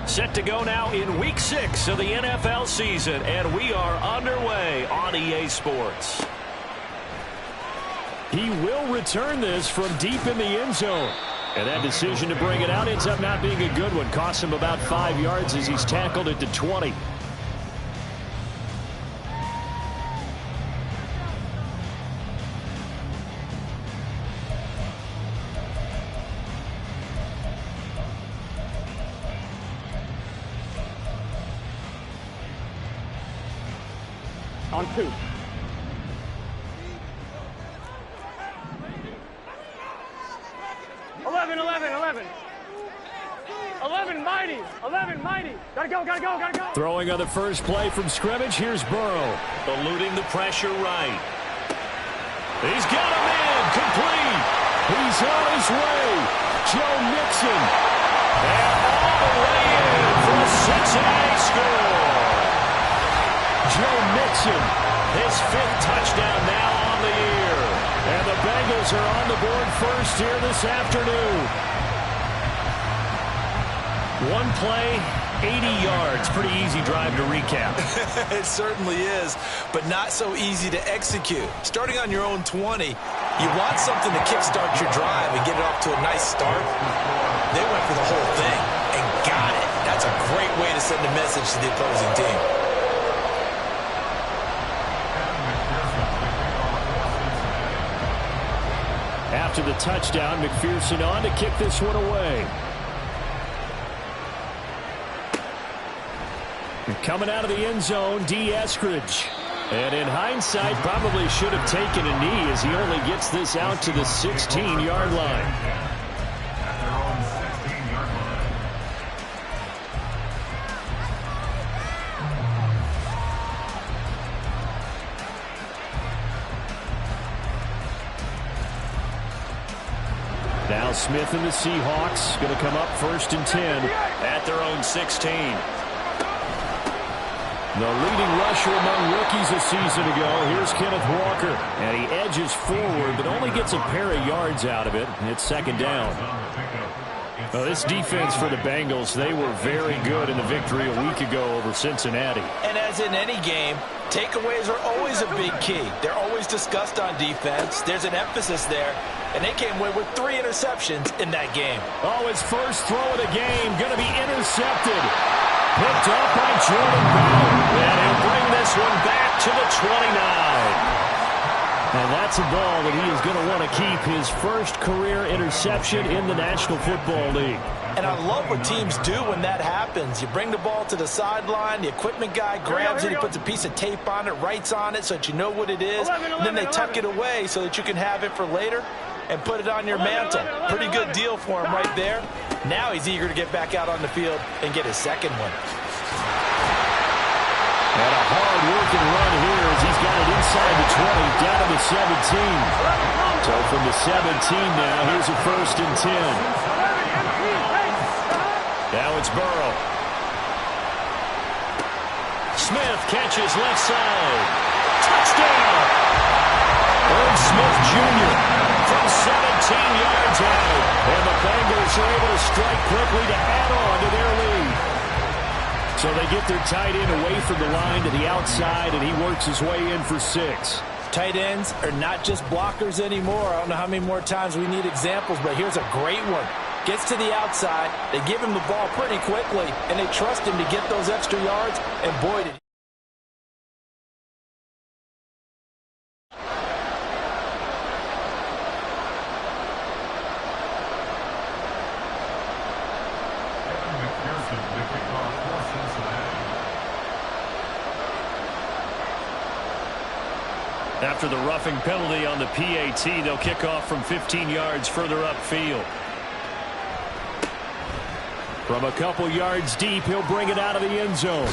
Set to go now in Week 6 of the NFL season, and we are underway on EA Sports. He will return this from deep in the end zone. And that decision to bring it out ends up not being a good one. Costs him about 5 yards as he's tackled at the 20. On 2. Mighty. Gotta go. Throwing on the first play from scrimmage. Here's Burrow. Eluding the pressure right. He's got a man complete. He's on his way. Joe Mixon. And all the way in for a Cincinnati score. Joe Mixon. His 5th touchdown now on the year. And the Bengals are on the board first here this afternoon. One play, 80 yards. Pretty easy drive to recap. It certainly is, but not so easy to execute. Starting on your own 20, you want something to kickstart your drive and get it off to a nice start. They went for the whole thing and got it. That's a great way to send a message to the opposing team. After the touchdown, McPherson on to kick this one away. Coming out of the end zone, D. Eskridge. And in hindsight, probably should have taken a knee as he only gets this out to the 16-yard line. Now Smith and the Seahawks going to come up 1st and 10 at their own 16. The leading rusher among rookies a season ago. Here's Kenneth Walker. And he edges forward, but only gets a pair of yards out of it. It's 2nd down. Well, this defense for the Bengals, they were very good in the victory a week ago over Cincinnati. And as in any game, takeaways are always a big key. They're always discussed on defense. There's an emphasis there. And they came away with 3 interceptions in that game. Oh, his first throw of the game going to be intercepted. Picked up by Jordan Bell. And he'll bring this one back to the 29. And that's a ball that he is going to want to keep, his first career interception in the National Football League. And I love what teams do when that happens. You bring the ball to the sideline, the equipment guy grabs it, he puts a piece of tape on it, writes on it so that you know what it is, and then they tuck it away so that you can have it for later and put it on your mantle. Pretty good deal for him right there. Now he's eager to get back out on the field and get his 2nd one. And a hard-working run here as he's got it inside the 20, down to the 17. So from the 17 now, here's a 1st and 10. Now it's Burrow. Smith catches left side. Touchdown! Irv Smith Jr. from 17 yards out. And the Bengals are able to strike quickly to add on to their lead. So they get their tight end away from the line to the outside, and he works his way in for 6. Tight ends are not just blockers anymore. I don't know how many more times we need examples, but here's a great one. Gets to the outside, they give him the ball pretty quickly, and they trust him to get those extra yards, and boy, did he. After the roughing penalty on the PAT, they'll kick off from 15 yards further upfield. From a couple yards deep, he'll bring it out of the end zone.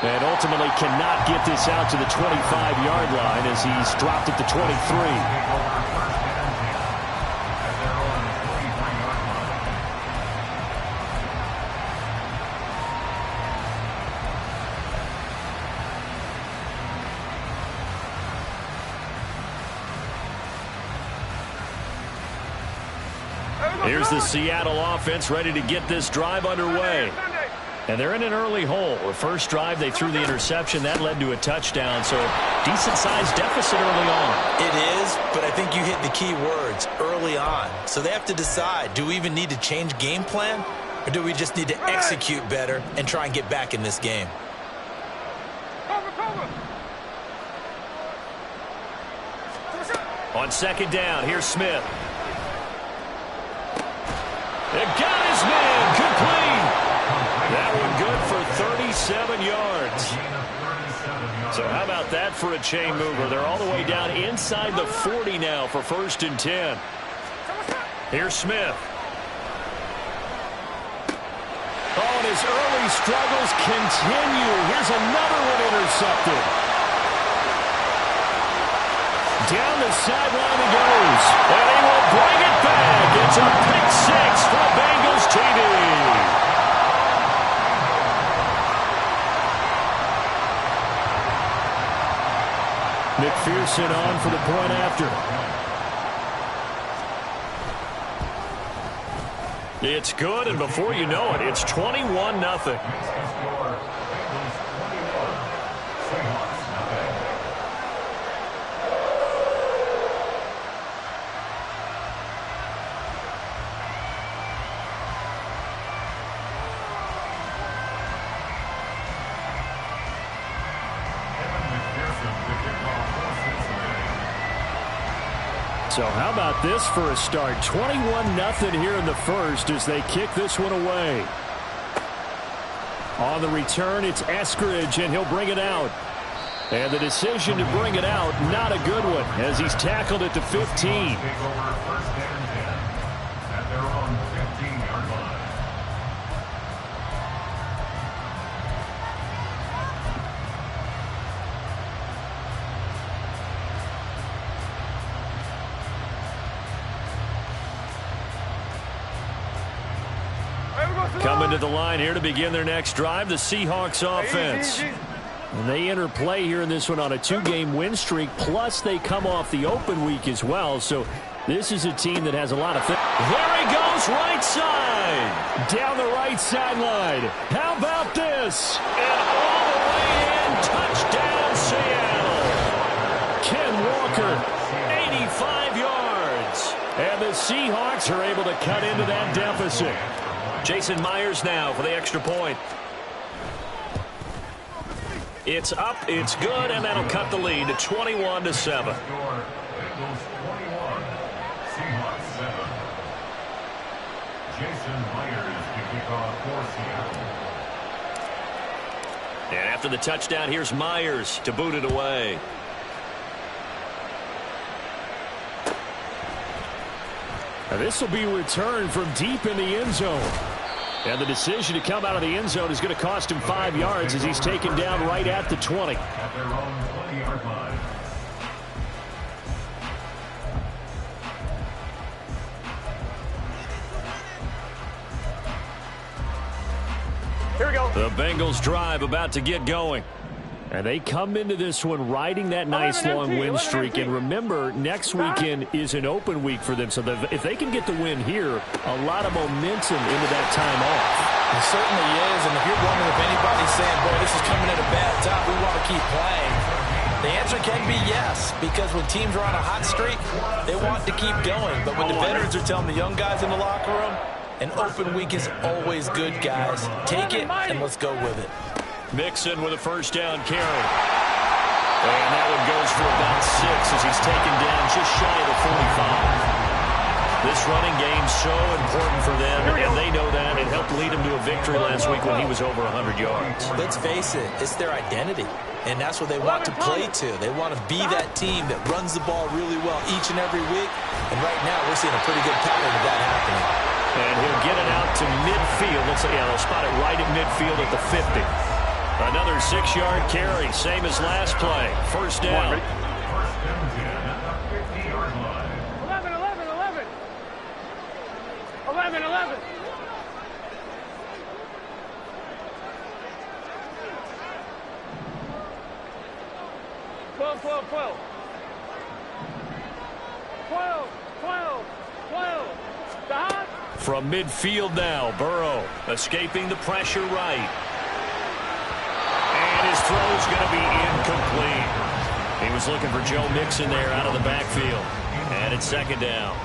And ultimately cannot get this out to the 25-yard line as he's dropped at the 23. Here's the Seattle offense ready to get this drive underway. And they're in an early hole. The first drive, they threw the interception. That led to a touchdown, so decent-sized deficit early on. It is, but I think you hit the key words, early on. So they have to decide, do we even need to change game plan, or do we just need to execute better and try and get back in this game? On second down, here's Smith. It got his man, complete. That one good for 37 yards. So how about that for a chain mover? They're all the way down inside the 40 now for 1st and 10. Here's Smith. Oh, and his early struggles continue. Here's another one intercepted. Down the sideline he goes. And he will bring it back. It's a pick six for Bengals TD. McPherson on for the point after. It's good, and before you know it, it's 21-0. So how about this for a start? 21-0 here in the first as they kick this one away. On the return, it's Eskridge, and he'll bring it out. And the decision to bring it out, not a good one, as he's tackled at the 15. Coming to the line here to begin their next drive, the Seahawks offense. And they enter play here in this one on a 2-game win streak, plus they come off the open week as well. So this is a team that has a lot of things. There he goes, right side. Down the right sideline. How about this? And all the way in, touchdown Seattle. Ken Walker, 85 yards. And the Seahawks are able to cut into that deficit. Jason Myers now for the extra point. It's up, it's good, and that'll cut the lead to 21-7. And after the touchdown, here's Myers to boot it away. Now this will be returned from deep in the end zone. And the decision to come out of the end zone is going to cost him 5 yards as he's taken down right at the 20. At their own 20-yard line. Here we go. The Bengals drive about to get going. And they come into this one riding that nice long win streak. And remember, next weekend is an open week for them. So if they can get the win here, a lot of momentum into that time off. It certainly is. And if you're wondering if anybody's saying, boy, this is coming at a bad time, we want to keep playing, the answer can be yes. Because when teams are on a hot streak, they want to keep going. But when the veterans are telling the young guys in the locker room, an open week is always good, guys. Take it and let's go with it. Mixon with a first down carry. And that one goes for about 6 as he's taken down just shy of the 45. This running game's so important for them, and they know that. It helped lead him to a victory last week when he was over 100 yards. Let's face it, it's their identity, and that's what they want to play to. They want to be that team that runs the ball really well each and every week, and right now we're seeing a pretty good pattern of that happening. And he'll get it out to midfield. Let's say, they'll spot it right at midfield at the 50. Another 6-yard carry, same as last play. First down. 11, 11, 11. 11, 11. 12, 12, 12. 12, 12, 12. Stop. From midfield now, Burrow escaping the pressure right. And his throw's going to be incomplete. He was looking for Joe Mixon there out of the backfield. And it's second down.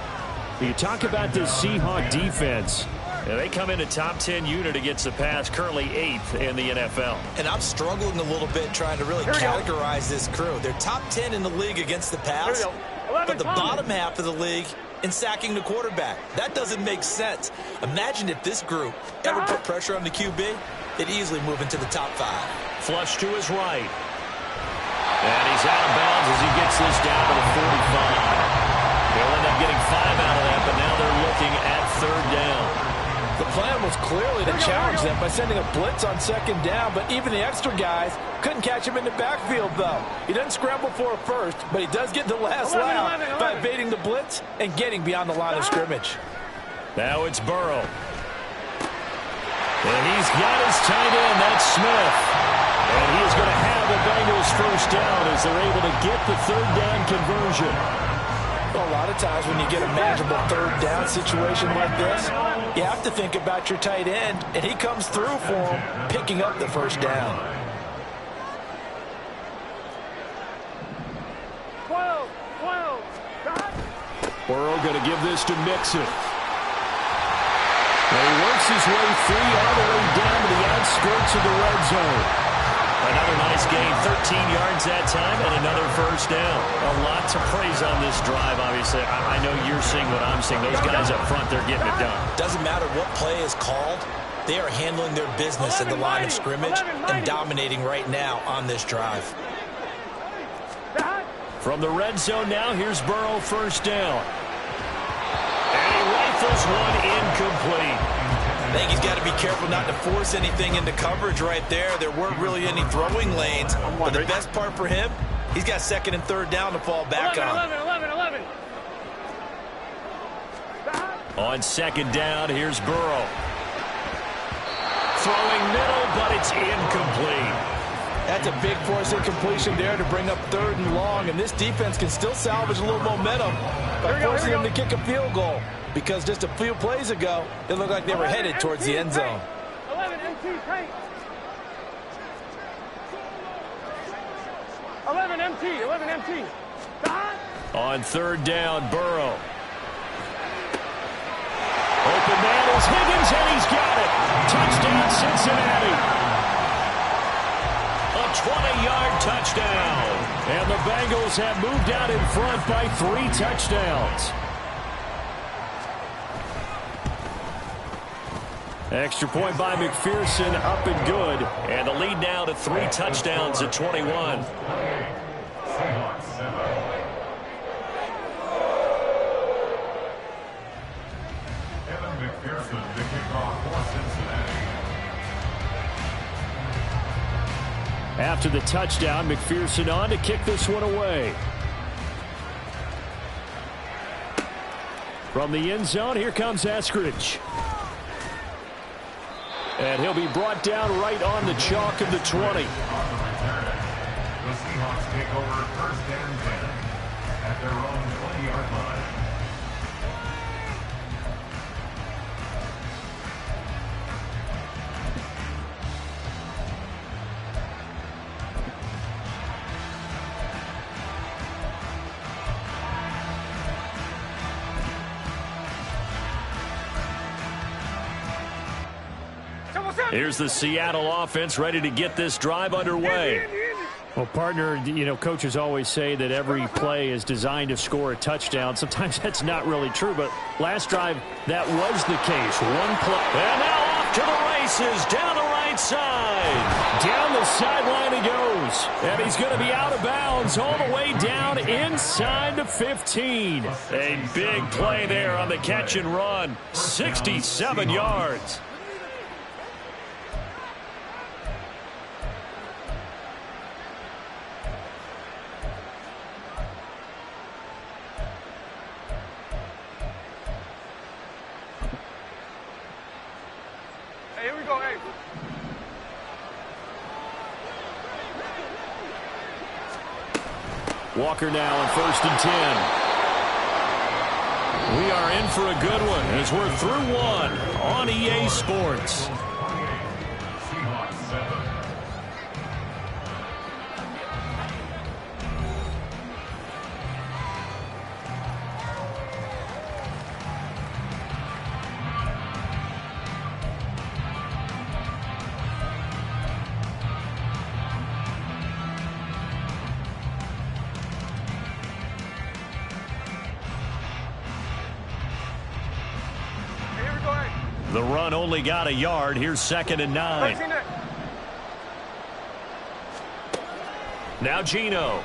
You talk about this Seahawk defense. Yeah, they come in a top 10 unit against the pass, currently 8th in the NFL. And I'm struggling a little bit trying to really categorize this crew. They're top 10 in the league against the pass, but the bottom half of the league in sacking the quarterback. That doesn't make sense. Imagine if this group ever put pressure on the QB, they'd easily move into the top 5. Flush to his right. And he's out of bounds as he gets this down to the 45. They'll end up getting 5 out of that, but now they're looking at third down. The plan was clearly to challenge them by sending a blitz on second down, but even the extra guys couldn't catch him in the backfield, though. He doesn't scramble for a first, but he does get the last lap by evading the blitz and getting beyond the line of scrimmage. Now it's Burrow. And he's got his tight end, that's Smith. And he is going to have the Bengals first down as they're able to get the third down conversion. Well, a lot of times when you get a manageable third down situation like this, you have to think about your tight end, and he comes through for him, picking up the first down. 12. Burrow going to give this to Mixon. And he works his way free all the way down to the outskirts of the red zone. Another nice gain, 13 yards that time, and another first down. A lot to praise on this drive, obviously. I know you're seeing what I'm seeing. Those guys up front, they're getting it done. Doesn't matter what play is called. They are handling their business at the line of scrimmage and dominating right now on this drive. From the red zone now, here's Burrow first down. And he rifles one incomplete. I think he's got to be careful not to force anything into coverage right there. There weren't really any throwing lanes. But the best part for him, he's got second and third down to fall back 11. On second down, here's Burrow. Throwing middle, but it's incomplete. That's a big force incompletion there to bring up third and long. And this defense can still salvage a little momentum by forcing them to kick a field goal. Because just a few plays ago, it looked like they were headed towards the end zone. 11 MT, tank. 11 MT. On third down, Burrow. Open man is Higgins, and he's got it. Touchdown, Cincinnati. A 20-yard touchdown. And the Bengals have moved out in front by 3 touchdowns. Extra point by McPherson, up and good. And the lead now to 3 touchdowns at 21. After the touchdown, McPherson on to kick this one away. From the end zone, here comes Eskridge. And he'll be brought down right on the chalk of the 20. The Seahawks take over first and 10 at their own 20-yard line. Here's the Seattle offense ready to get this drive underway. Well, partner, coaches always say that every play is designed to score a touchdown. Sometimes that's not really true, but last drive, that was the case. One play. And now off to the races, down the right side. Down the sideline he goes. And he's going to be out of bounds all the way down inside the 15. A big play there on the catch and run. 67 yards. Here we go, hey. Walker now on 1st and 10. We are in for a good one as we're through one on EA Sports. Seahawks 7. Here we go, hey. The run only got a yard. Here's 2nd and 9. Seen that? Now Geno.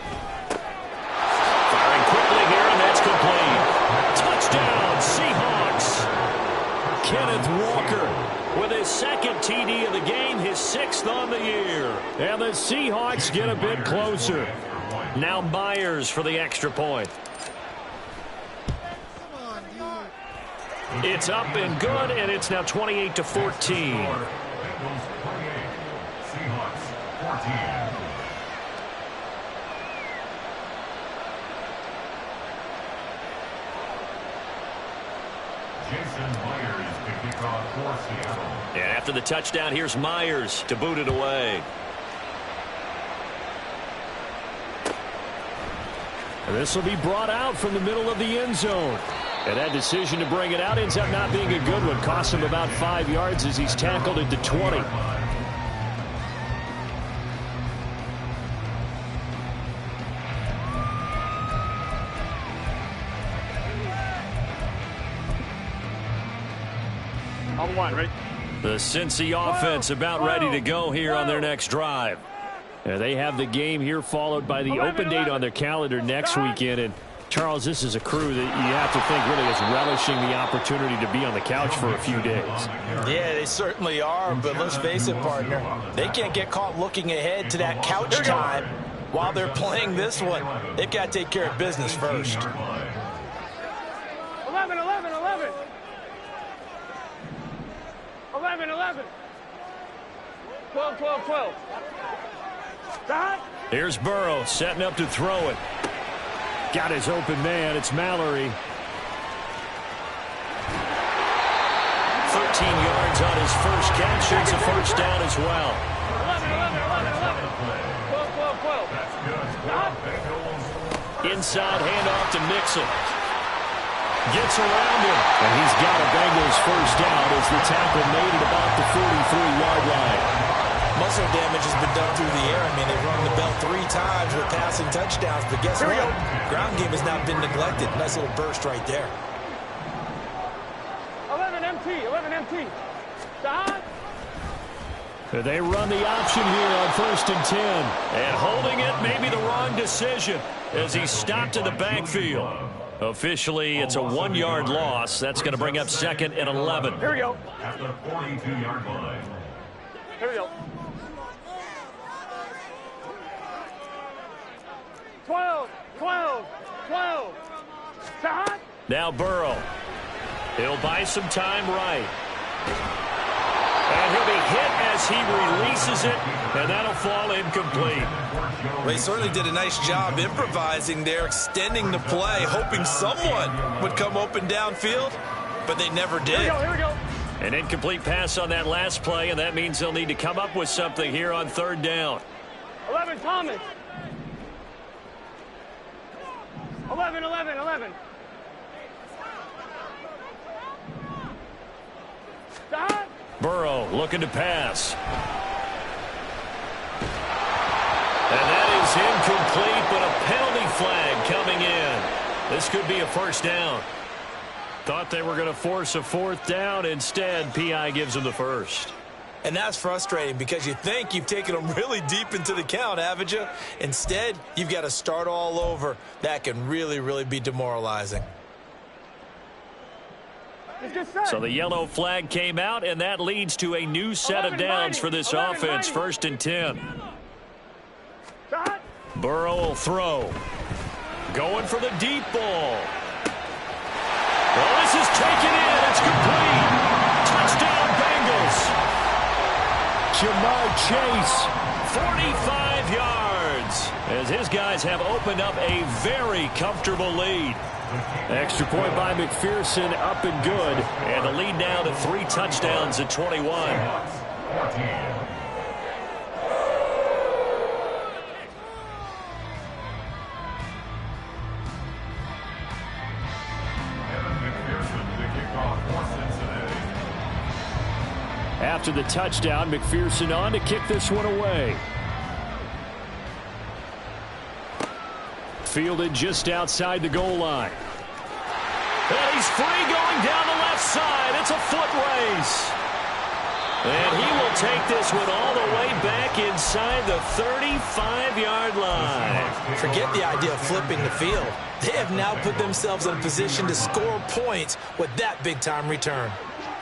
Firing quickly here, and that's complete. Touchdown, Seahawks. Kenneth Walker with his 2nd TD of the game, his 6th on the year. And the Seahawks get a bit closer. Now Myers for the extra point. It's up and good, and it's now 28-14. Bengals 28. Seahawks 14. Jason Myers to kick off for Seattle. And after the touchdown, here's Myers to boot it away. And this will be brought out from the middle of the end zone. And that decision to bring it out ends up not being a good one. Cost him about 5 yards as he's tackled at the 20. On one, ready? The Cincy offense about ready to go here on their next drive. And they have the game here followed by the open date on their calendar next weekend. And Charles, this is a crew that you have to think really is relishing the opportunity to be on the couch for a few days. Yeah, they certainly are, but let's face it, partner. They can't get caught looking ahead to that couch time while they're playing this one. They've got to take care of business first. 11, 11, 11. 11, 11. 12, 12, 12. Stop. Here's Burrow setting up to throw it. Got his open man. It's Mallory. 13 yards on his first catch. It's a first down as well. 11, 11, 11, 11. 12, 12, 12. Stop. Inside handoff to Mixon. Gets around him. And he's got a Bengals first down as the tackle made at about the 43-yard line. Muscle damage has been done through the air. I mean, they've rung the bell 3 times with passing touchdowns, but guess what? Ground game has now been neglected. Nice little burst right there. 11 MT, 11 MT. Stop. They run the option here on 1st and 10. And holding it may be the wrong decision as he stopped in the backfield. Officially, it's a 1-yard loss. That's going to bring up 2nd and 11. Here we go. At the 42-yard line. Here we go. 12, 12, 12. Stop. Now Burrow. He'll buy some time right. And he'll be hit as he releases it, and that'll fall incomplete. Well, he certainly did a nice job improvising there, extending the play, hoping someone would come open downfield, but they never did. Here we go, here we go. An incomplete pass on that last play, and that means they'll need to come up with something here on 3rd down. 11 Thomas. 11, 11, 11. Stop. Burrow looking to pass. And that is incomplete, but a penalty flag coming in. This could be a first down. Thought they were going to force a 4th down. Instead, P.I. gives them the first. And that's frustrating because you think you've taken them really deep into the count, haven't you? Instead, you've got to start all over. That can really, really be demoralizing. So the yellow flag came out, and that leads to a new set of downs for this offense. 1st and 10. Burrow will throw. Going for the deep ball. Well, this is taken in. It's complete. Touchdown, Bengals. Jamar Chase, 45 yards. yards as his guys have opened up a very comfortable lead. Extra point by McPherson, up and good. And the lead now to 3 touchdowns at 21. After the touchdown, McPherson on to kick this one away. Fielded just outside the goal line. And he's free going down the left side. It's a foot race. And he will take this one all the way back inside the 35-yard line. Forget the idea of flipping the field. They have now put themselves in a position to score points with that big-time return.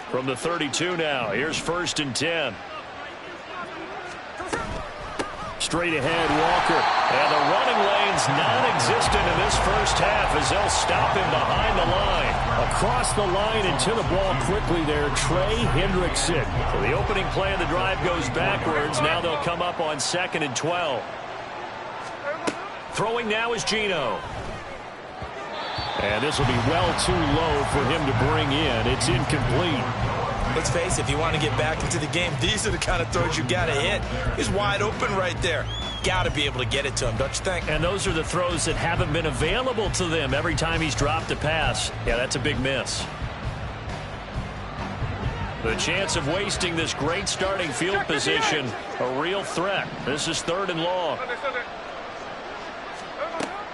From the 32 now, here's 1st and 10. Straight ahead, Walker. And the running lane's non-existent in this first half as they'll stop him behind the line. Across the line and to the ball quickly there, Trey Hendrickson. So the opening play of the drive goes backwards. Now they'll come up on 2nd and 12. Throwing now is Geno. And this will be well too low for him to bring in. It's incomplete. Let's face it, if you want to get back into the game, these are the kind of throws you got to hit. He's wide open right there. Got to be able to get it to him, don't you think? And those are the throws that haven't been available to them every time he's dropped a pass. Yeah, that's a big miss. The chance of wasting this great starting field position, a real threat. This is 3rd and long.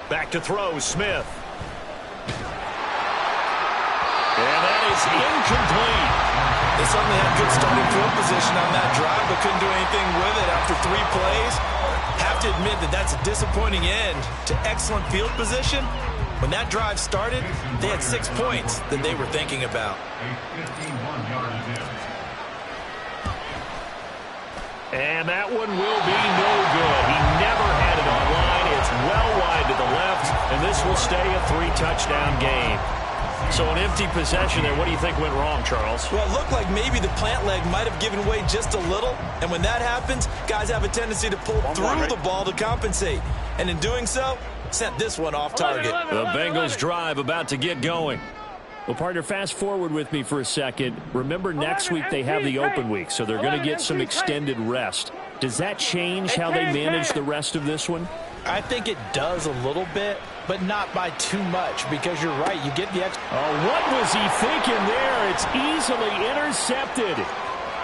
Back to throw, Smith. And that is incomplete. They certainly had good starting field position on that drive, but couldn't do anything with it after 3 plays. Have to admit that that's a disappointing end to excellent field position. When that drive started, they had 6 points that they were thinking about. And that one will be no good. He never had it online. It's well wide to the left, and this will stay a 3-touchdown game. So an empty possession there. What do you think went wrong, Charles? Well, it looked like maybe the plant leg might have given way just a little. And when that happens, guys have a tendency to pull through the ball to compensate. And in doing so, sent this one off target. The Bengals drive about to get going. Well, partner, fast forward with me for a second. Remember, next week they have the open week, so they're going to get some extended rest. Does that change how they manage the rest of this one? I think it does a little bit, but not by too much, because you're right. You get the extra. Oh, what was he thinking there? It's easily intercepted.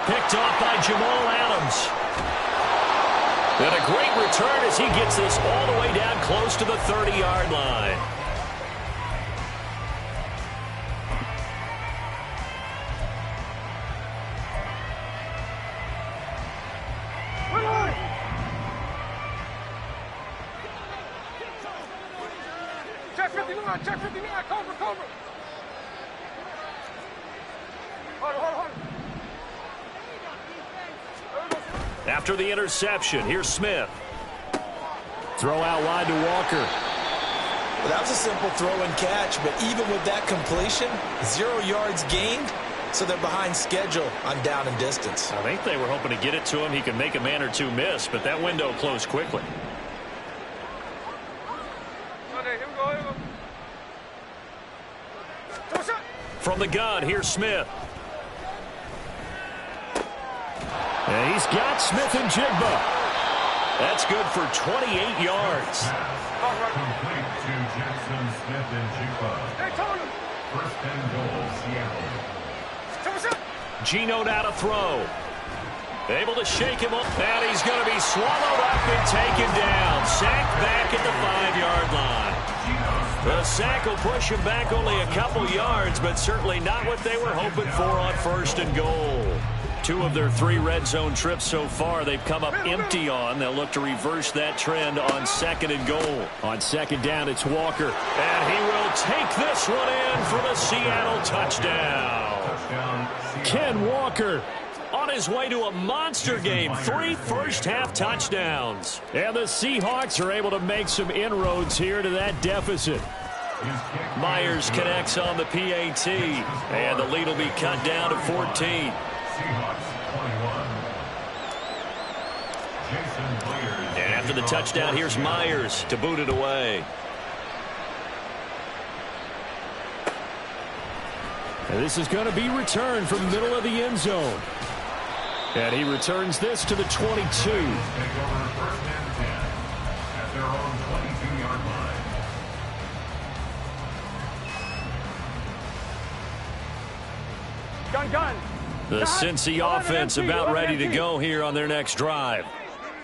Picked off by Jamal Adams. And a great return as he gets this all the way down close to the 30-yard line. Check 59, cover. Hold. After the interception, here's Smith. Throw out wide to Walker. Well, that was a simple throw and catch, but even with that completion, 0 yards gained, so they're behind schedule on down and distance. I think they were hoping to get it to him. He could make a man or two miss, but that window closed quickly. From the gun, here's Smith. And he's got Smith and Jigba. That's good for 28 yards. Complete to Jackson, Smith, and Jigba. 1st and goal, Seattle. Geno now to throw. Able to shake him up. And he's going to be swallowed up and taken down. Sacked back at the 5-yard line. The sack will push him back only a couple yards, but certainly not what they were hoping for on 1st and goal. 2 of their 3 red zone trips so far they've come up empty on. They'll look to reverse that trend on 2nd and goal. On 2nd down, it's Walker. And he will take this one in for the Seattle touchdown. Ken Walker on his way to a monster game. 3 first-half touchdowns. And the Seahawks are able to make some inroads here to that deficit. Myers connects on the PAT. And the lead will be cut down to 14. Seahawks 21. Jason Blair. And After the touchdown, here's Myers to boot it away. And this is going to be returned from the middle of the end zone. And he returns this to the 22. Take over 1st and 10 at their own 22-yard line. Gun. The Cincy offense about ready to go here on their next drive.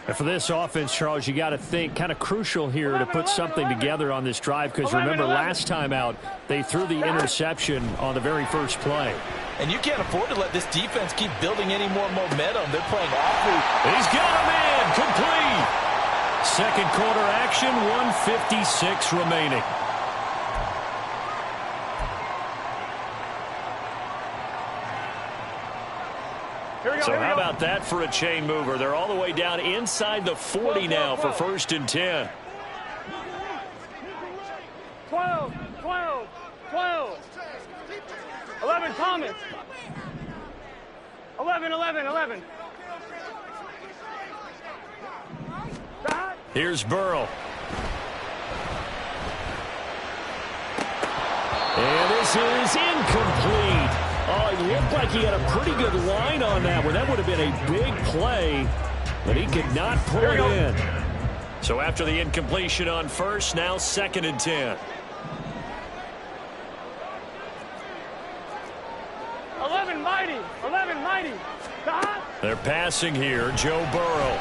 And for this offense, Charles, you got to think kind of crucial here to put something together on this drive, because remember last time out they threw the interception on the very first play. And you can't afford to let this defense keep building any more momentum. They're playing awfully. He's got a man complete. Second quarter action, 1:56 remaining. So how about that for a chain mover? They're all the way down inside the 40 now for 1st and 10. 12. 11, Thomas. 11. Here's Burrow. And this is incomplete. Oh, it looked like he had a pretty good line on that one. That would have been a big play, but he could not pull it in. So after the incompletion on first, now 2nd and 10. 11, mighty. They're passing here. Joe Burrow.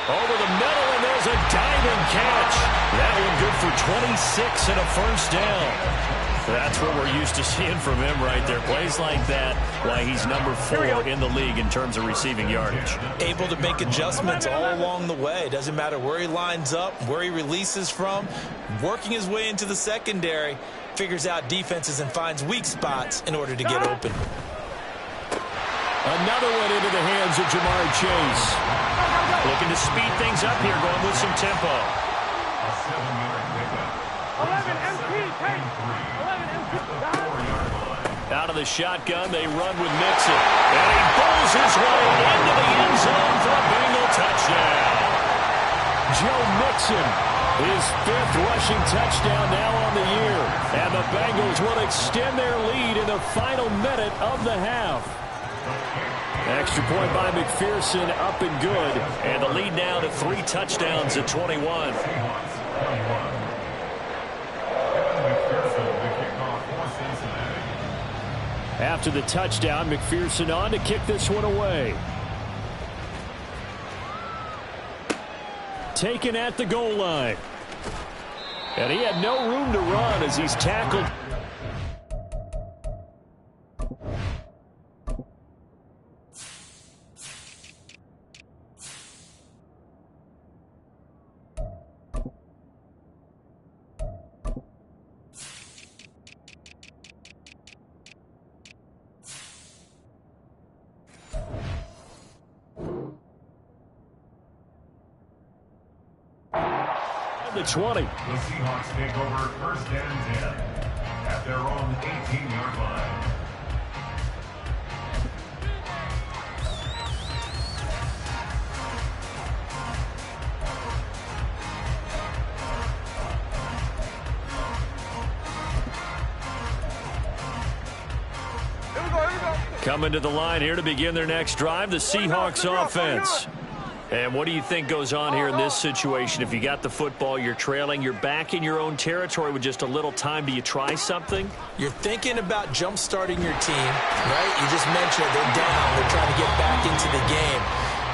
Over the middle, and there's a diving catch. That one good for 26 and a 1st down. That's what we're used to seeing from him right there. Plays like that, why he's number 4 in the league in terms of receiving yardage. Able to make adjustments all along the way. Doesn't matter where he lines up, where he releases from. Working his way into the secondary. Figures out defenses and finds weak spots in order to get open. Another one into the hands of Jamar Chase. Looking to speed things up here, going with some tempo. A 7-yard pickup. 11, MP, take. 11, MP. Out of the shotgun, they run with Mixon. And he pulls his way into the end zone for a Bengal touchdown. Joe Mixon, his 5th rushing touchdown now on the year. And the Bengals will extend their lead in the final minute of the half. Extra point by McPherson, up and good. And the lead now to 3 touchdowns at 21. After the touchdown, McPherson on to kick this one away. Taken at the goal line. And he had no room to run as he's tackled. The 20. The Seahawks take over 1st and 10 at their own 18-yard line. Coming to the line here to begin their next drive, the Seahawks offense. And what do you think goes on here in this situation? If you got the football, you're trailing, you're back in your own territory with just a little time. Do you try something? You're thinking about jump-starting your team, right? You just mentioned they're down. They're trying to get back into the game.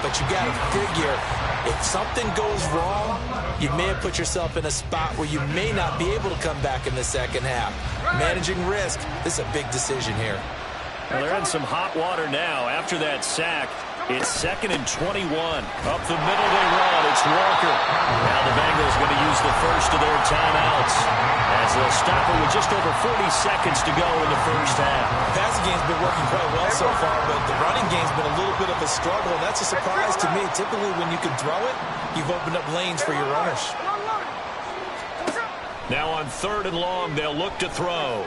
But you got to figure, if something goes wrong, you may have put yourself in a spot where you may not be able to come back in the second half. Managing risk, this is a big decision here. Well, they're in some hot water now after that sack. It's 2nd and 21. Up the middle they run. It's Walker. Now the Bengals going to use the first of their timeouts as they'll stop it with just over 40 seconds to go in the first half. The passing game's been working quite well so far, but the running game's been a little bit of a struggle, and that's a surprise to me. Typically, when you can throw it, you've opened up lanes for your runners. Now on 3rd and long, they'll look to throw.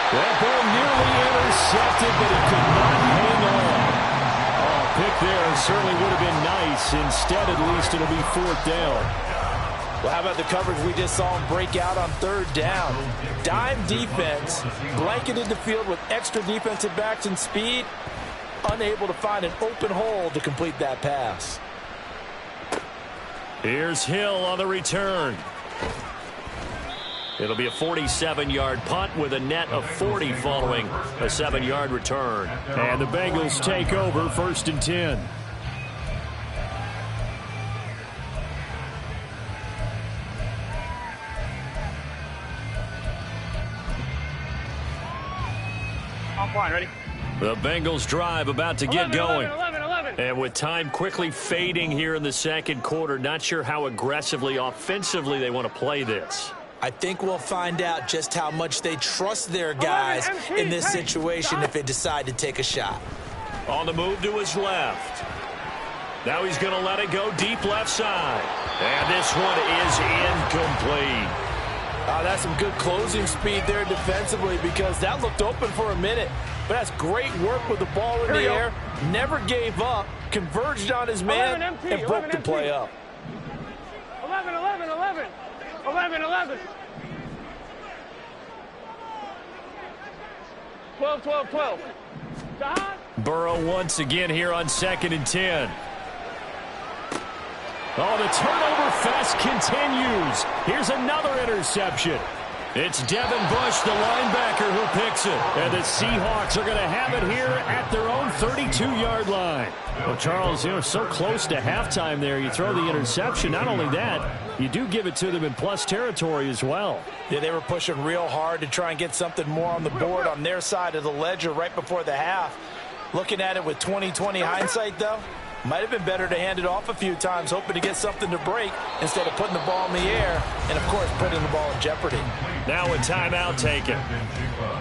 That ball nearly intercepted, but he could not hang on. Oh, pick there It certainly would have been nice. Instead, at least, it'll be 4th down. Well, how about the coverage we just saw him break out on 3rd down? Dime defense, blanketed the field with extra defensive backs and speed, unable to find an open hole to complete that pass. Here's Hill on the return. It'll be a 47-yard punt with a net of 40 following a 7-yard return. And the Bengals take over 1st and 10. I'm fine, ready? The Bengals drive about to get 11, going. 11, 11, 11. And with time quickly fading here in the 2nd quarter, not sure how aggressively, offensively they want to play this. I think we'll find out just how much they trust their guys in this situation if they decide to take a shot. On the move to his left. Now he's going to let it go deep left side. And this one is incomplete. That's some good closing speed there defensively because that looked open for a minute. But that's great work with the ball in the air. Never gave up, converged on his man, and broke the play up. 11, 11, 11. 11, 11. 12, 12, 12. Burrow once again here on 2nd and 10. Oh, the turnover fest continues. Here's another interception. It's Devin Bush, the linebacker, who picks it. And the Seahawks are going to have it here at their own 32-yard line. Well, Charles, so close to halftime there. You throw the interception. Not only that, you do give it to them in plus territory as well. Yeah, they were pushing real hard to try and get something more on the board on their side of the ledger right before the half. Looking at it with 20/20 hindsight, though, might have been better to hand it off a few times, hoping to get something to break instead of putting the ball in the air and, of course, putting the ball in jeopardy. Now a timeout taken.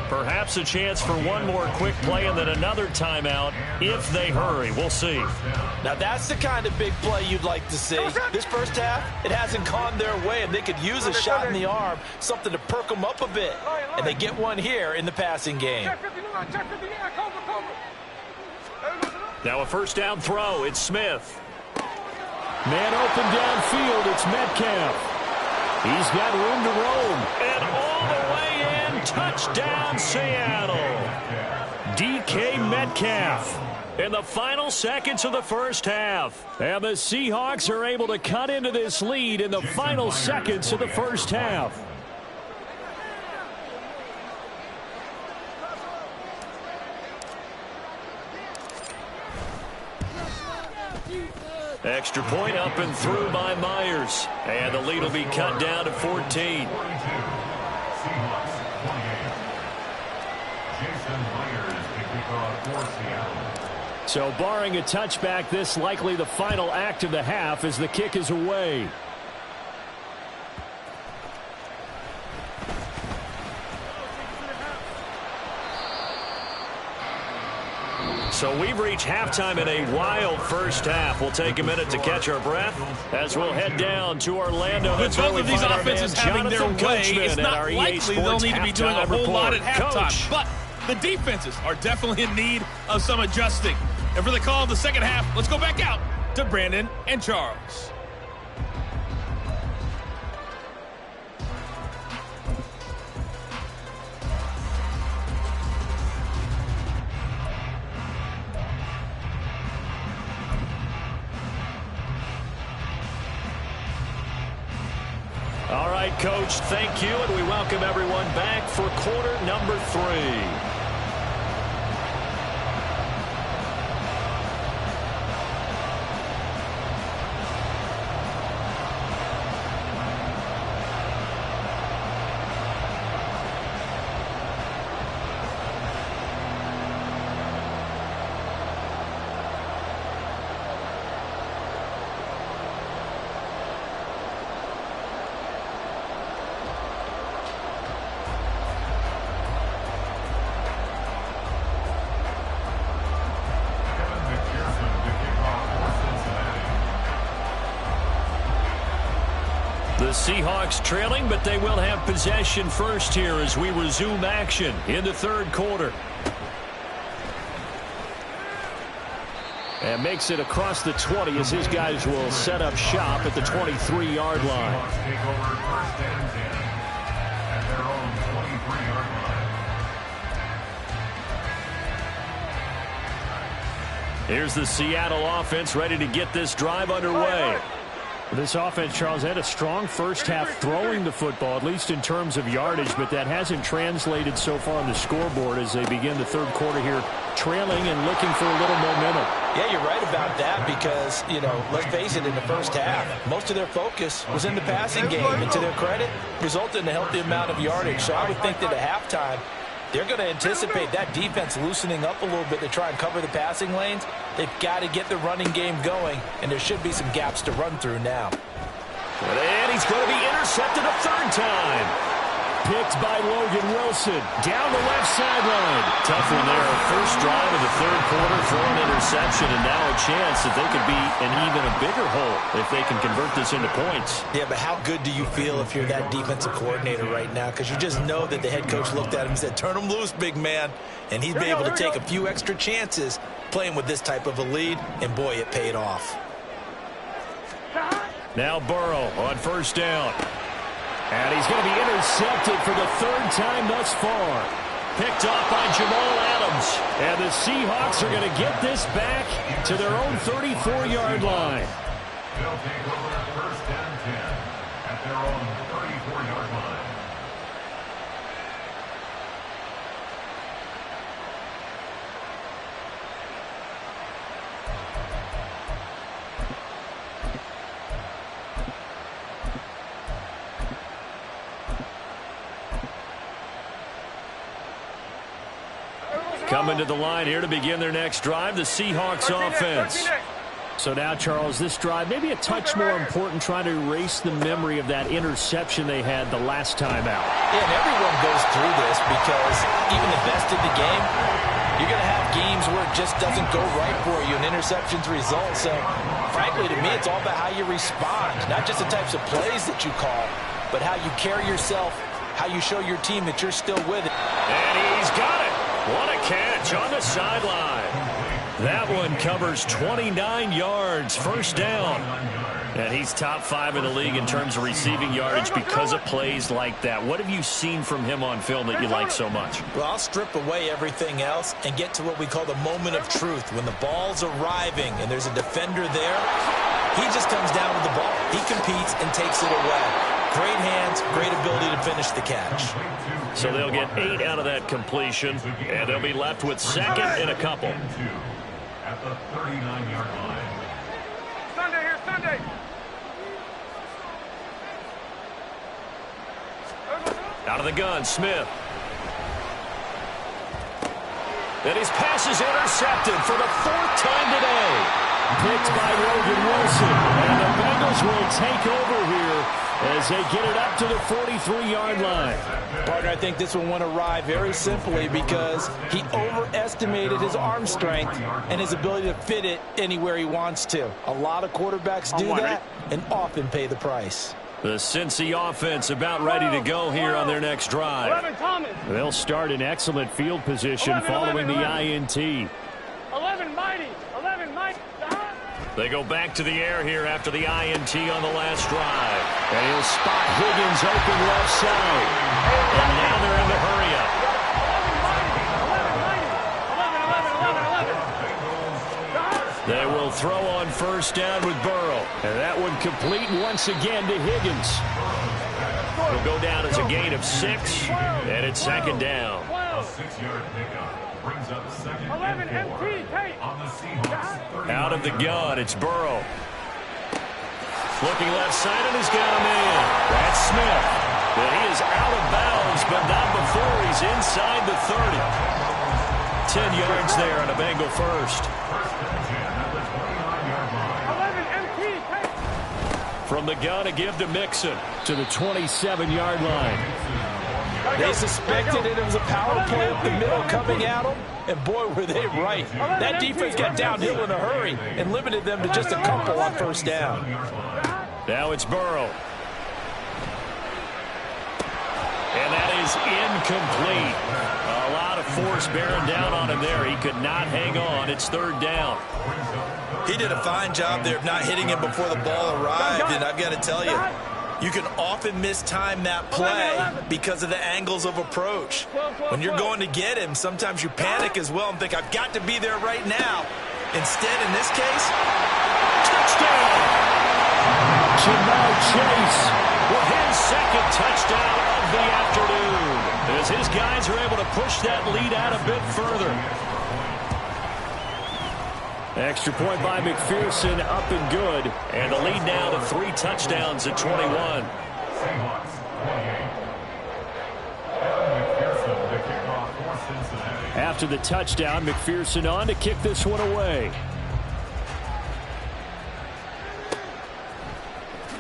Perhaps a chance for one more quick play and then another timeout if they hurry. We'll see. Now, that's the kind of big play you'd like to see. This first half, it hasn't gone their way, and they could use a shot in the arm, something to perk them up a bit. And they get one here in the passing game. Now a 1st down throw. It's Smith. Man open downfield. It's Metcalf. He's got room to roam. And all the way in. Touchdown, Seattle. DK Metcalf in the final seconds of the first half. And the Seahawks are able to cut into this lead in the final seconds of the first half. Extra point up and through by Myers. And the lead will be cut down to 14. So barring a touchback, this likely the final act of the half as the kick is away. So we've reached halftime in a wild first half. We'll take a minute to catch our breath as we'll head down to Orlando. With both of these offenses having their way, it's not likely they'll need to be doing a whole lot at halftime. But the defenses are definitely in need of some adjusting. And for the call of the second half, let's go back out to Brandon and Charles. All right, Coach, thank you, and we welcome everyone back for quarter number 3. The Seahawks trailing, but they will have possession first here as we resume action in the third quarter. And makes it across the 20 as his guys will set up shop at the 23-yard line. Take over first and 10 at their own 23-yard line. Here's the Seattle offense ready to get this drive underway. This offense, Charles, had a strong first half throwing the football, at least in terms of yardage, but that hasn't translated so far on the scoreboard as they begin the third quarter here, trailing and looking for a little momentum. Yeah, you're right about that because, you know, let's face it, in the first half, most of their focus was in the passing game, and to their credit, resulted in a healthy amount of yardage. So I would think that at halftime, they're going to anticipate that defense loosening up a little bit to try and cover the passing lanes. They've got to get the running game going, and there should be some gaps to run through now. And he's going to be intercepted a third time. Picked by Logan Wilson down the left sideline. Tough one there. First drive of the third quarter, throwing interception, and now a chance that they could be in even a bigger hole if they can convert this into points. Yeah, but how good do you feel if you're that defensive coordinator right now? Because you just know that the head coach looked at him and said, turn him loose, big man. And he'd be able to take a few extra chances playing with this type of a lead, and boy, it paid off. Now Burrow on first down. And he's going to be intercepted for the third time thus far. Picked off by Jamal Adams. And the Seahawks are going to get this back to their own 34-yard line. They'll take over first and 10 at their own 34-yard line. Coming to the line here to begin their next drive, the Seahawks offense. So now, Charles, this drive maybe a touch more important, trying to erase the memory of that interception they had the last time out. Yeah, and everyone goes through this because even the best in the game, you're going to have games where it just doesn't go right for you and interceptions result. So, frankly, to me, it's all about how you respond, not just the types of plays that you call, but how you carry yourself, how you show your team that you're still with it. And he's got it. What a catch on the sideline. That one covers 29 yards, first down. And he's top 5 in the league in terms of receiving yardage because of plays like that. What have you seen from him on film that you like so much? Well, I'll strip away everything else and get to what we call the moment of truth. When the ball's arriving and there's a defender there, he just comes down with the ball. He competes and takes it away. Great hands, great ability to finish the catch. So they'll get 8 out of that completion, and they'll be left with second and a couple. At the 39-yard line. Sunday here, Sunday. Out of the gun, Smith. And his pass is intercepted for the 4th time today. Picked by Logan Wilson. And the Bengals will take over here as they get it up to the 43-yard line. Partner, I think this one went awry very simply because he overestimated his arm strength and his ability to fit it anywhere he wants to. A lot of quarterbacks do that and often pay the price. The Cincy offense about ready to go here on their next drive. They'll start in excellent field position following the INT. 11 mighty. 11 mighty. They go back to the air here after the INT on the last drive. And he'll spot Higgins open left side. And now they're in the hurry-up. 11. They will throw on first down with Burrow. And that one complete once again to Higgins. It'll go down as a gain of 6, and it's second down. A 6-yard pickup brings up second and 4 on the Seahawks. Out of the gun, it's Burrow. Looking left side, and he's got a man. That's Smith. But he is out of bounds, but not before he's inside the 30. 10 yards there on a Bengal first. From the gun, a give to Mixon to the 27-yard line. They suspected it was a power play up the middle coming at them, and boy, were they right. That defense got downhill in a hurry and limited them to just a couple on first down. Now it's Burrow. And that is incomplete. A lot of of force bearing down on him there. He could not hang on. It's third down. He did a fine job there of not hitting him before the ball arrived, and I've got to tell you, you can often mistime that play because of the angles of approach. When you're going to get him, sometimes you panic as well and think, I've got to be there right now. Instead, in this case, touchdown! Jamar Chase with his second touchdown of the afternoon, as his guys are able to push that lead out a bit further. Extra point by McPherson, up and good. And the lead now to 3 touchdowns at 21. After the touchdown, McPherson on to kick this one away.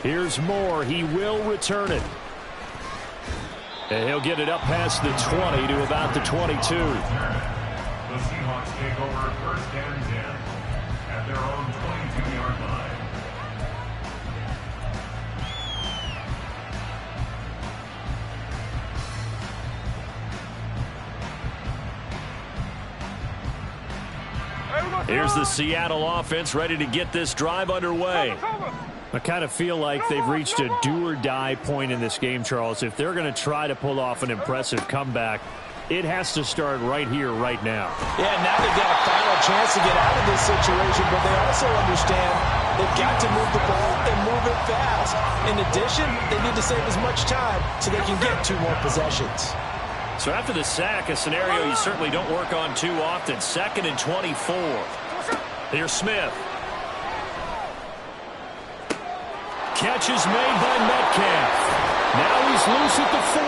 Here's Moore. He will return it. And he'll get it up past the 20 to about the 22. The Seahawks take over first and 10 at their own 22-yard line. Here's the Seattle offense ready to get this drive underway. I kind of feel like they've reached a do-or-die point in this game, Charles. If they're going to try to pull off an impressive comeback, it has to start right here, right now. Yeah, now they've got a final chance to get out of this situation, but they also understand they've got to move the ball and move it fast. In addition, they need to save as much time so they can get 2 more possessions. So after the sack, a scenario you certainly don't work on too often. 2nd and 24. Here's Smith. Catch is made by Metcalf. Now he's loose at the 40.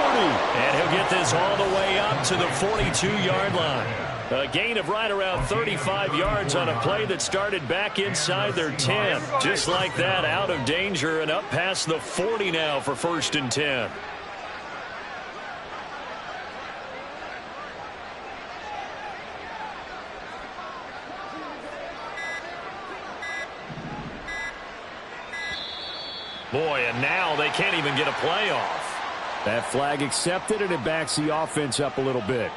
And he'll get this all the way up to the 42-yard line. A gain of right around 35 yards on a play that started back inside their 10. Just like that, out of danger and up past the 40 now for 1st and 10. Boy, and now they can't even get a play off. That flag accepted, and it backs the offense up a little bit.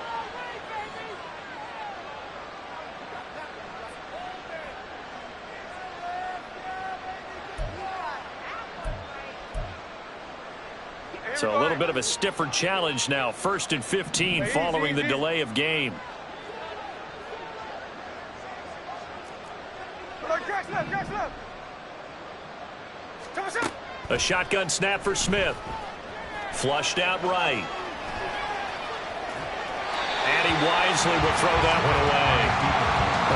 So a little bit of a stiffer challenge now. 1st and 15 following the delay of game. A shotgun snap for Smith. Flushed out right. And he wisely will throw that one away.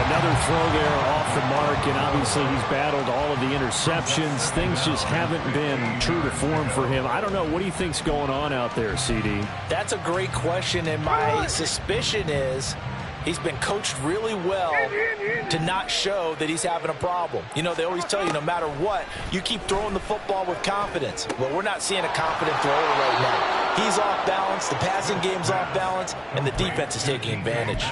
Another throw there off the mark, and obviously he's battled all of the interceptions. Things just haven't been true to form for him. I don't know. What do you think's going on out there, CD? That's a great question, and my suspicion is he's been coached really well to not show that he's having a problem. You know, they always tell you no matter what, you keep throwing the football with confidence. Well, we're not seeing a confident thrower right now. He's off balance, the passing game's off balance, and the defense is taking advantage.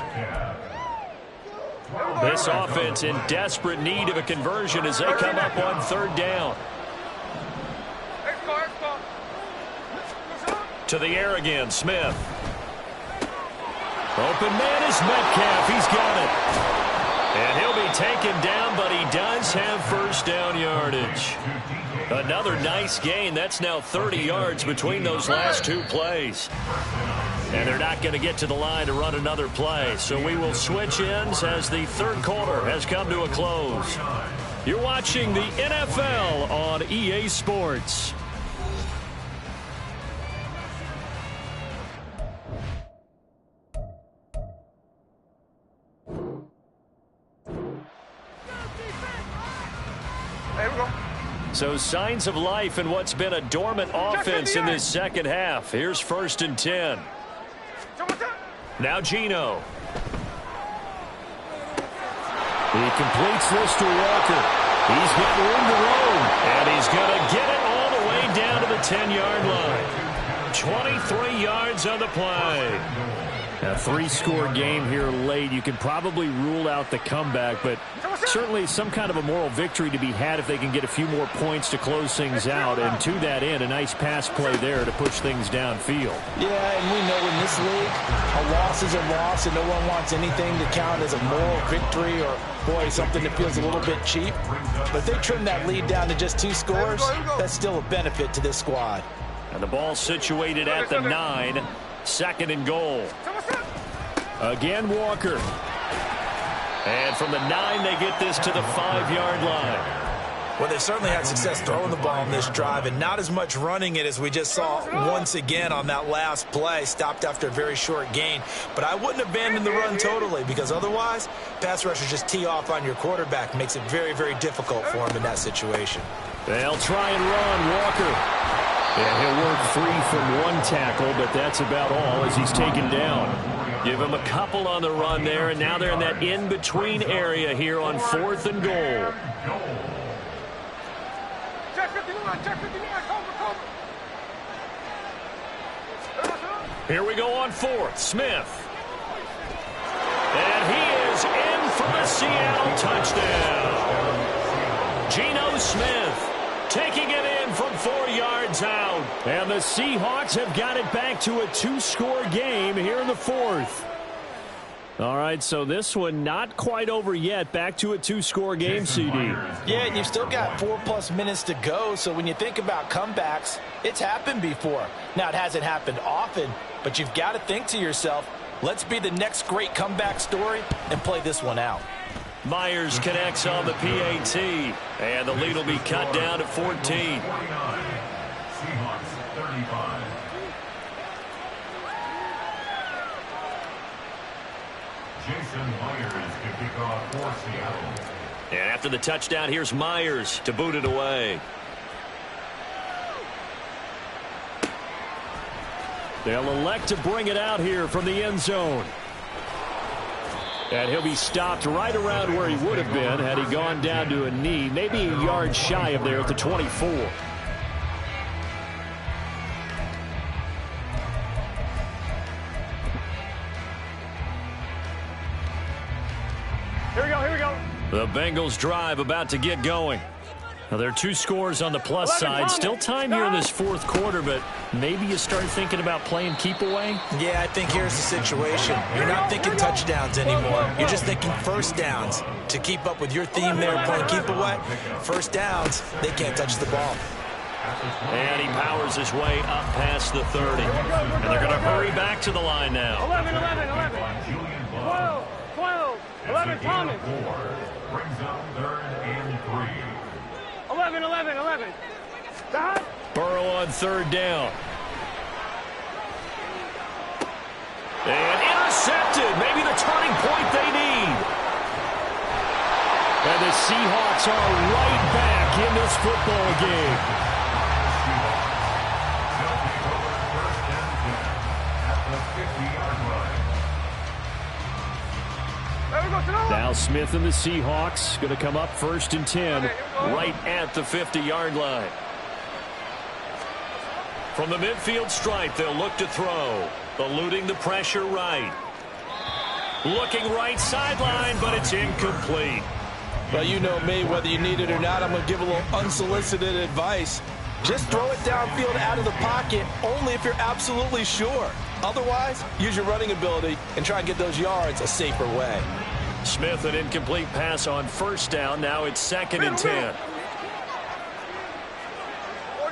This offense in desperate need of a conversion as they come up on 3rd down. To the air again, Smith. Open man is Metcalf. He's got it. And he'll be taken down, but he does have 1st down yardage. Another nice gain. That's now 30 yards between those last 2 plays. And they're not going to get to the line to run another play. So we will switch ends as the 3rd quarter has come to a close. You're watching the NFL on EA Sports. So signs of life in what's been a dormant offense in this 2nd half. Here's 1st and 10. Now Geno. He completes this to Walker. He's got room to roam. And he's going to get it all the way down to the 10-yard line. 23 yards on the play. A 3-score game here late. You can probably rule out the comeback, but certainly some kind of a moral victory to be had if they can get a few more points to close things out. And to that end, a nice pass play there to push things downfield. Yeah, and we know in this league, a loss is a loss, and no one wants anything to count as a moral victory or, boy, something that feels a little bit cheap. But if they trim that lead down to just 2 scores, that's still a benefit to this squad. And the ball situated at the 9. 2nd and goal. Again, Walker. And from the 9, they get this to the 5-yard line. Well, they certainly had success throwing the ball in this drive, and not as much running it as we just saw once again on that last play. Stopped after a very short gain. But I wouldn't abandon the run totally, because otherwise, pass rushers just tee off on your quarterback. Makes it very, very difficult for him in that situation. They'll try and run, Walker. And he'll work free from 1 tackle, but that's about all as he's taken down. Give him a couple on the run there, and now they're in that in-between area here on 4th and goal. Here we go on 4th. Smith. And he is in for the Seattle touchdown. Geno Smith taking it in from 4 yards out. And the Seahawks have got it back to a 2-score game here in the 4th. All right, so this one not quite over yet. Back to a 2-score game, CD. Yeah, and you've still got 4+ minutes to go, so when you think about comebacks, it's happened before. Now, it hasn't happened often, but you've got to think to yourself, let's be the next great comeback story and play this one out. Myers connects on the PAT, and the lead will be cut down to 14. Seahawks 35. Jason Myers to kick off for Seattle. And after the touchdown, here's Myers to boot it away. They'll elect to bring it out here from the end zone. And he'll be stopped right around where he would have been had he gone down to a knee, maybe a yard shy of there at the 24. Here we go, here we go. The Bengals drive about to get going. Now, there are 2 scores on the plus side. Still time here in this 4th quarter, but maybe you start thinking about playing keep away? Yeah, I think here's the situation. You're not thinking touchdowns anymore. You're just thinking first downs. To keep up with your theme there, playing keep away, first downs, they can't touch the ball. And he powers his way up past the 30. And they're going to hurry back to the line now. 11, 12, 12, 11, Thomas. Brings up 3rd and 3. 11. Stop. Burrow on 3rd down. And intercepted. Maybe the turning point they need. And the Seahawks are right back in this football game. Now Smith and the Seahawks going to come up 1st and 10 right at the 50-yard line. From the midfield stripe, they'll look to throw. Eluding the pressure right. Looking right sideline, but it's incomplete. Well, you know me, whether you need it or not, I'm going to give a little unsolicited advice. Just throw it downfield out of the pocket only if you're absolutely sure. Otherwise, use your running ability and try and get those yards a safer way. Smith, an incomplete pass on 1st down. Now it's 2nd and 10.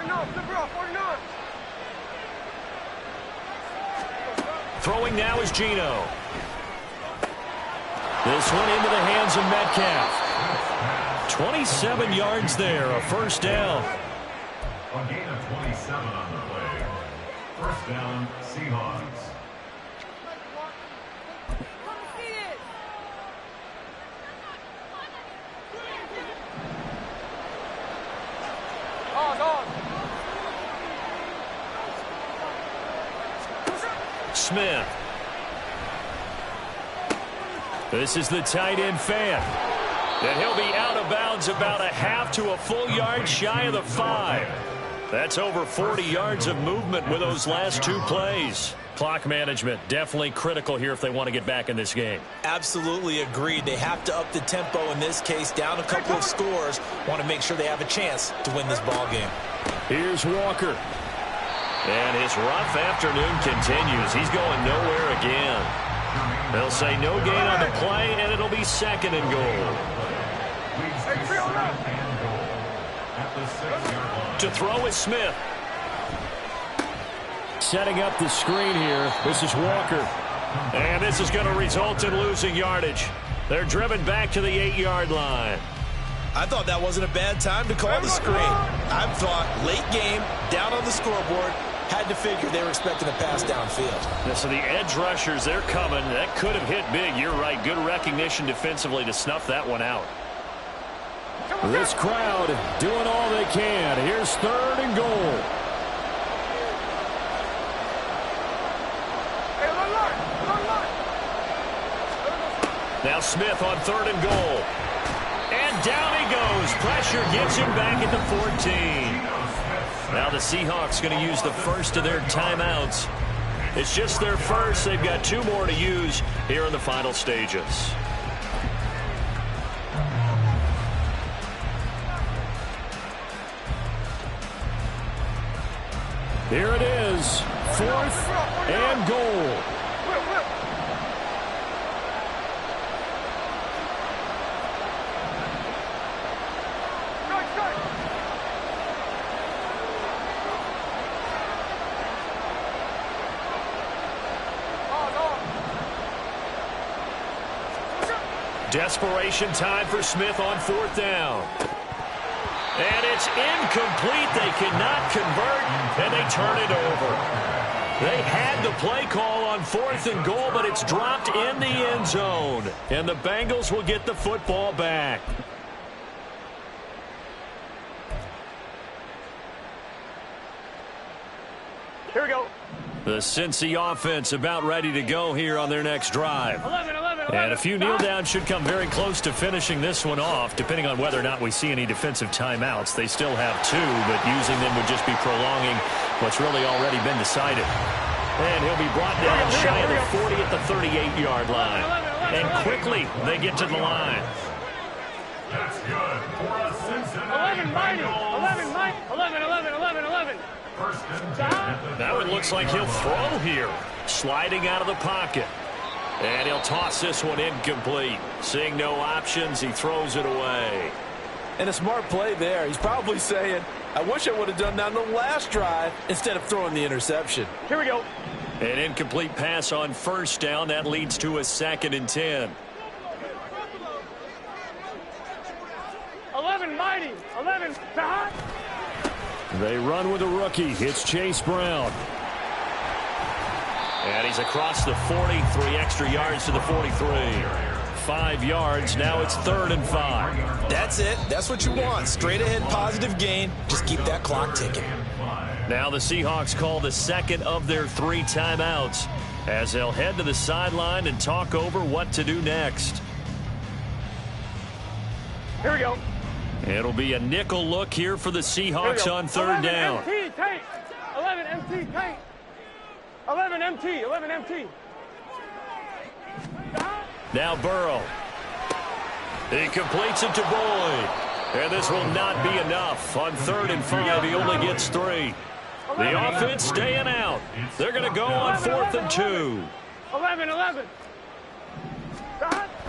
49. Throwing now is Geno. This one into the hands of Metcalf. 27 yards there, a 1st down. A gain of 27 on the play. 1st down, Seahawks. Smith. This is the tight end fan. And he'll be out of bounds about a half to a full yard shy of the 5. That's over 40 yards of movement with those last 2 plays. Clock management definitely critical here if they want to get back in this game. Absolutely agreed. They have to up the tempo in this case, down a couple of scores. Want to make sure they have a chance to win this ball game. Here's Walker. And his rough afternoon continues. He's going nowhere again. They'll say no gain on the play, and it'll be 2nd and goal. To throw is Smith. Setting up the screen here. This is Walker. And this is going to result in losing yardage. They're driven back to the 8-yard line. I thought that wasn't a bad time to call the screen. I thought late game, down on the scoreboard, had to figure they were expecting a pass downfield. So the edge rushers, they're coming. That could have hit big. You're right. Good recognition defensively to snuff that one out. This crowd doing all they can. Here's 3rd and goal. Now Smith on 3rd and goal. And down he goes. Pressure gets him back at the 14. Now the Seahawks going to use the first of their timeouts. It's just their first. They've got 2 more to use here in the final stages. Here it is. 4th and goal. Desperation time for Smith on 4th down. And it's incomplete. They cannot convert, and they turn it over. They had the play call on 4th and goal, but it's dropped in the end zone. And the Bengals will get the football back. Here we go. The Cincy offense about ready to go here on their next drive. 11. And a few kneel downs should come very close to finishing this one off, depending on whether or not we see any defensive timeouts. They still have 2, but using them would just be prolonging what's really already been decided. And he'll be brought down shy of the 40 at the 38-yard line. And quickly, they get to the line. That's good for a Cincinnati 11 mighty. 11. First and 10. Now it looks like he'll throw here. Sliding out of the pocket. And he'll toss this one incomplete. Seeing no options, he throws it away. And a smart play there. He's probably saying, I wish I would have done that on the last drive instead of throwing the interception. Here we go. An incomplete pass on 1st down. That leads to a 2nd and 10. 11 mighty. 11 hot. They run with a rookie. It's Chase Brown. And he's across the 40, 3 extra yards to the 43. 5 yards, now it's 3rd and 5. That's it. That's what you want. Straight ahead positive gain. Just keep that clock ticking. Now the Seahawks call the 2nd of their 3 timeouts as they'll head to the sideline and talk over what to do next. Here we go. It'll be a nickel look here for the Seahawks on 3rd down. 11 MT, tank. 11 MT, tank. 11 MT. Now Burrow. He completes it to Boyd. And this will not be enough. On 3rd and 5, he only gets 3. The offense staying out. They're going to go on 4th and 2. 11.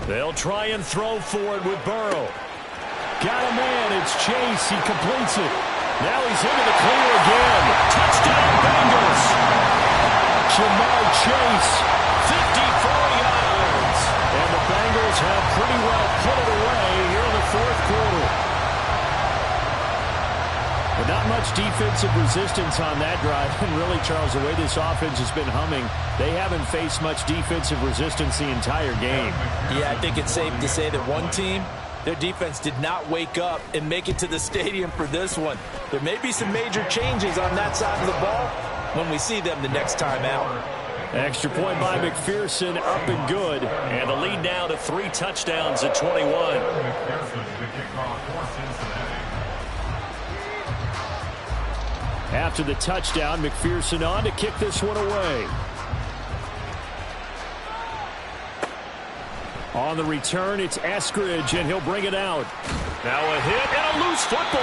They'll try and throw for it with Burrow. Got a man. It's Chase. He completes it. Now he's into the clear again. Touchdown Bengals. Jamar Chase, 54 yards. And the Bengals have pretty well put it away here in the 4th quarter. But not much defensive resistance on that drive. And really, Charles, the way this offense has been humming, they haven't faced much defensive resistance the entire game. Yeah, I think it's safe to say that one team, their defense did not wake up and make it to the stadium for this one. There may be some major changes on that side of the ball when we see them the next time out. Extra point by McPherson, up and good. And the lead now to 3 touchdowns at 21. After the touchdown, McPherson on to kick this one away. On the return, it's Eskridge, and he'll bring it out. Now a hit and a loose football.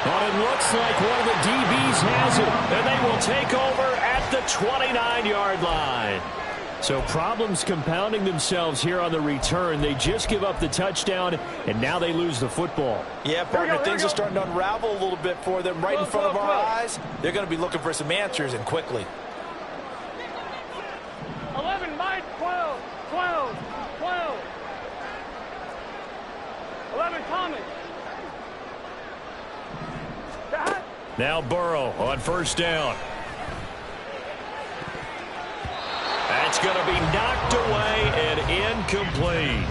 And it looks like one of the DBs has it. And they will take over at the 29-yard line. So problems compounding themselves here on the return. They just give up the touchdown, and now they lose the football. Yeah, partner, things are starting to unravel a little bit for them right in front of our eyes. They're going to be looking for some answers, and quickly. 11, Mike, 12, 12, 12. 11, Thomas. Now Burrow on first down. That's going to be knocked away and incomplete.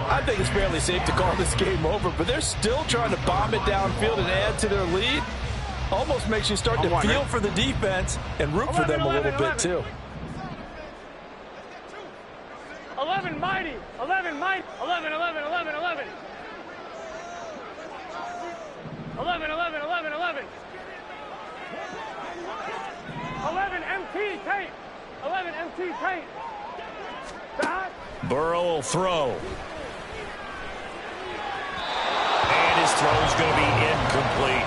I think it's fairly safe to call this game over, but they're still trying to bomb it downfield and add to their lead. Almost makes you start to feel for the defense and root for them a little bit too. 11, mighty. 11, mighty. 11, 11, 11, 11. 11, 11, 11, 11. 11, MT, tape. 11, MT, tape. Burrow will throw. And his throw's going to be incomplete.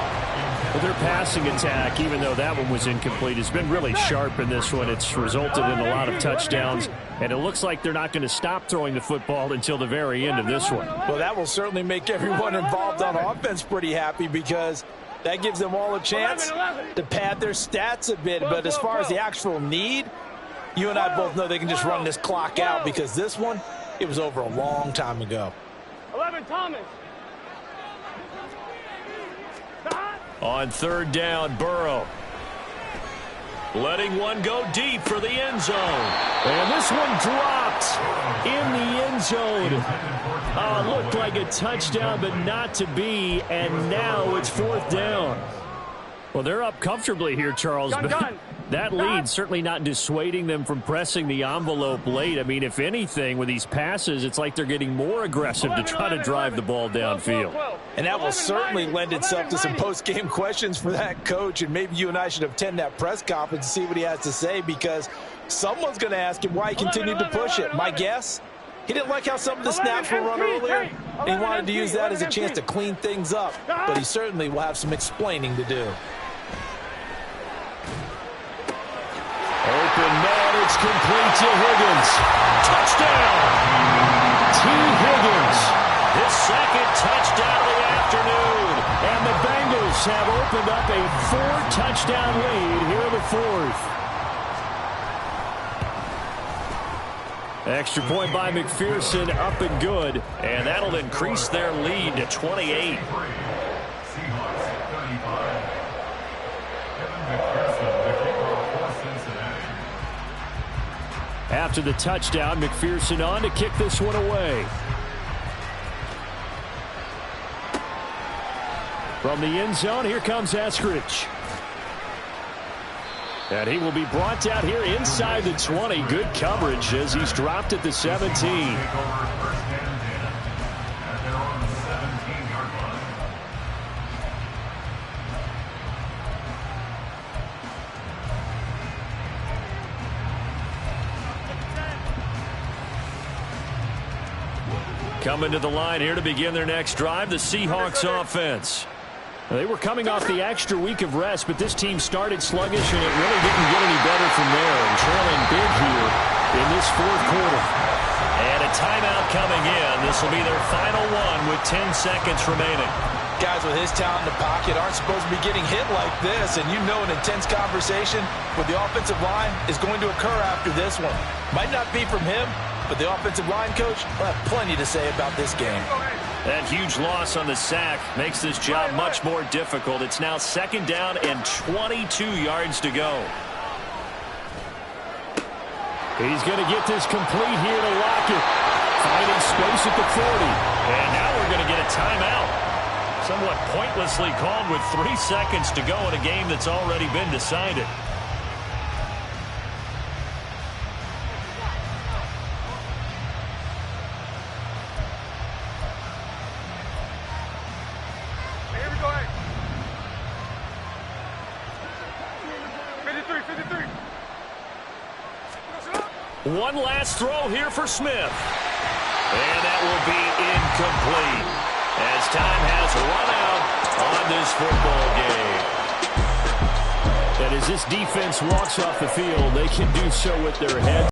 Well, their passing attack, even though that one was incomplete, has been really sharp in this one. It's resulted in a lot of touchdowns, and it looks like they're not going to stop throwing the football until the very end of this one. Well, that will certainly make everyone involved on offense pretty happy, because that gives them all a chance to pad their stats a bit. But as far as the actual need, you and I both know they can just run this clock out, because this one, it was over a long time ago. 11, Thomas. On third down, Burrow. Letting one go deep for the end zone. And this one dropped in the end zone. Looked like a touchdown, but not to be. And now it's fourth down. Well, they're up comfortably here, Charles. But that lead certainly not dissuading them from pressing the envelope late. I mean, if anything, with these passes, it's like they're getting more aggressive to try to drive the ball downfield. And that will certainly lend itself to some post-game questions for that coach. And maybe you and I should attend that press conference and see what he has to say, because someone's going to ask him why he continued to push it. My guess, he didn't like how some of the snaps were run earlier, and he wanted to use that as a chance to clean things up. But he certainly will have some explaining to do. Open man, it's complete to Higgins. Touchdown! T. Higgins, his second touchdown of the afternoon. And the Bengals have opened up a 4-touchdown lead here in the fourth. Extra point by McPherson, up and good. And that'll increase their lead to 28. After the touchdown, McPherson on to kick this one away. From the end zone, here comes Eskridge. And he will be brought down here inside the 20. Good coverage as he's dropped at the 17. Coming to the line here to begin their next drive, the Seahawks offense. They were coming off the extra week of rest, but this team started sluggish, and it really didn't get any better from there. And trailing big here in this fourth quarter. And a timeout coming in. This will be their final one with 10 seconds remaining. Guys with his talent in the pocket aren't supposed to be getting hit like this, and you know an intense conversation with the offensive line is going to occur after this one. Might not be from him, but the offensive line coach will have plenty to say about this game. That huge loss on the sack makes this job much more difficult. It's now second down and 22 yards to go. He's going to get this complete here to Lockett. Finding space at the 40. And now we're going to get a timeout. Somewhat pointlessly called with 3 seconds to go in a game that's already been decided. One last throw here for Smith. And that will be incomplete as time has run out on this football game. And as this defense walks off the field, they can do so with their head